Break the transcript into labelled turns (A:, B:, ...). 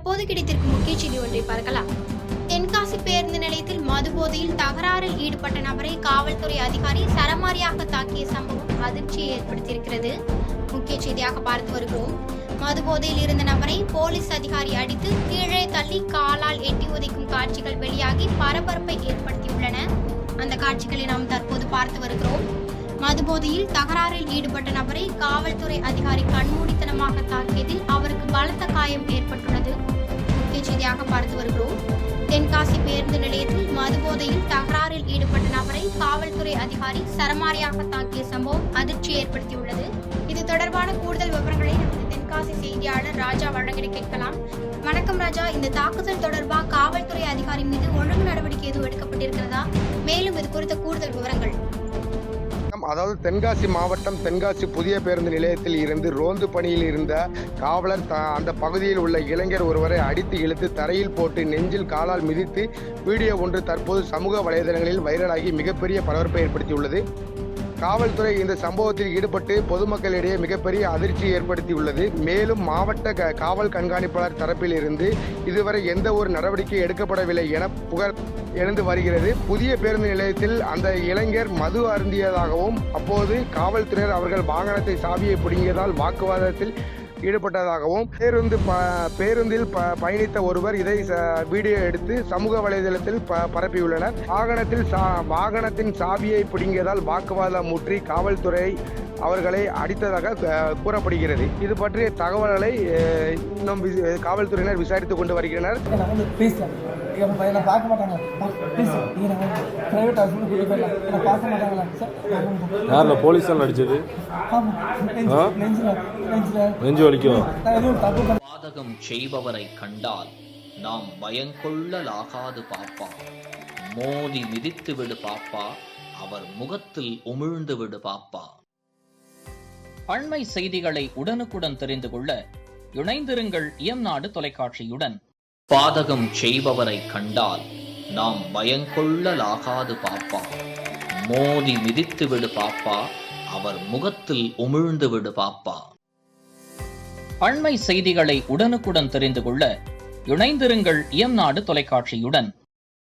A: தற்போது கிடைத்திருக்கும் முக்கிய செய்தி ஒன்றை பார்க்கலாம். தென்காசி பேருந்து நிலையத்தில் மதுபோதையில் தகராறில் ஈடுபட்ட நபரை காவல்துறை அதிகாரி சரமாரியாக தாக்கிய சம்பவம் அதிர்ச்சியை ஏற்படுத்தியிருக்கிறது. முக்கிய செய்தியாக பார்த்து வருகிறோம். மதுபோதையில் இருந்த நபரை போலீஸ் அதிகாரி அடித்து கீழே தள்ளி காலால் எட்டி உதைக்கும் காட்சிகள் வெளியாகி பரபரப்பை ஏற்படுத்தியுள்ளன. அந்த காட்சிகளை நாம் தற்போது பார்த்து வருகிறோம். மதுபோதையில் தகராறில் ஈடுபட்ட நபரை காவல்துறை அதிகாரி கண்மூடித்தனமாக தாக்கியதில் அவருக்கு பலத்த காயம் ஏற்பட்டுள்ளது. முக்கிய செய்தியாக பார்த்து வருகிறோம். தென்காசி பேருந்து நிலையத்தில் மதுபோதையில் தகராறில் ஈடுபட்ட நபரை காவல்துறை அதிகாரி சரமாரியாக தாக்கிய சம்பவம் அதிர்ச்சி ஏற்படுத்தியுள்ளது. இது தொடர்பான கூடுதல் விவரங்களை நமது தென்காசி செய்தியாளர் ராஜா வழங்கிட கேட்கலாம். வணக்கம் ராஜா, இந்த தாக்குதல் தொடர்பாக காவல்துறை அதிகாரி மீது ஒழுங்கு நடவடிக்கை எதுவும் எடுக்கப்பட்டிருக்கிறதா? மேலும் இது குறித்த கூடுதல் விவரங்கள்.
B: அதாவது தென்காசி மாவட்டம் தென்காசி புதிய பேருந்து நிலையத்தில் இருந்து ரோந்து பணியில் இருந்த காவலர் அந்த பகுதியில் உள்ள இளைஞர் ஒருவரை அடித்து இழுத்து தரையில் போட்டு நெஞ்சில் காலால் மிதித்து வீடியோ ஒன்று தற்போது சமூக வலைதளங்களில் வைரலாகி மிகப்பெரிய பரபரப்பை ஏற்படுத்தியுள்ளது. காவல்துறை இந்த சம்பவத்தில் ஈடுபட்டு பொதுமக்களிடையே மிகப்பெரிய அதிர்ச்சி ஏற்படுத்தியுள்ளது. மேலும் மாவட்ட காவல் கண்காணிப்பாளர் தரப்பில் இருந்து இதுவரை எந்த ஒரு நடவடிக்கை எடுக்கப்படவில்லை என புகார் எழுந்து வருகிறது. புதிய பேருந்து நிலையத்தில் அந்த இளைஞர் மது அருந்தியதாகவும் அப்போது காவல்துறையினர் அவர்கள் வாகனத்தை சாவியை பிடுங்கியதால் வாக்குவாதத்தில் ஈடுபட்டதாகவும் பேருந்தில் பயணித்த ஒருவர் இதை வீடியோ எடுத்து சமூக வலைதளத்தில் பரப்பியுள்ளனர். வாகனத்தின் சாவியை பிடுங்கியதால் வாக்குவாதம் முற்றி காவல்துறை அவர்களை அடித்ததாக கூறப்படுகிறது. இது பற்றிய தகவல்களை இன்னும் காவல்துறையினர் விசாரித்துக் கொண்டு வருகின்றனர்.
C: பாதகம் செய்பவரை கண்டால் நாம் பயங்கொள்ளலாகாது பாப்பா, மோதி மிதித்து விடு பாப்பா, அவர் முகத்தில் உமிழ்ந்து விடு பாப்பா. அண்மை செய்திகளை உடனுக்குடன் தெரிந்து கொள்ள இணைந்திருங்கள் இயம்நாடு தொலைக்காட்சியுடன். பாதகம் செய்பவரை கண்டால் நாம் பயங்கொள்ளலாகாது பாப்பா, மோதி மிதித்து விடு பாப்பா, அவர் முகத்தில் உமிழ்ந்து விடு பாப்பா. அண்மை செய்திகளை உடனுக்குடன் தெரிந்து கொள்ள இணைந்திருங்கள் இயம்நாடு தொலைக்காட்சியுடன்.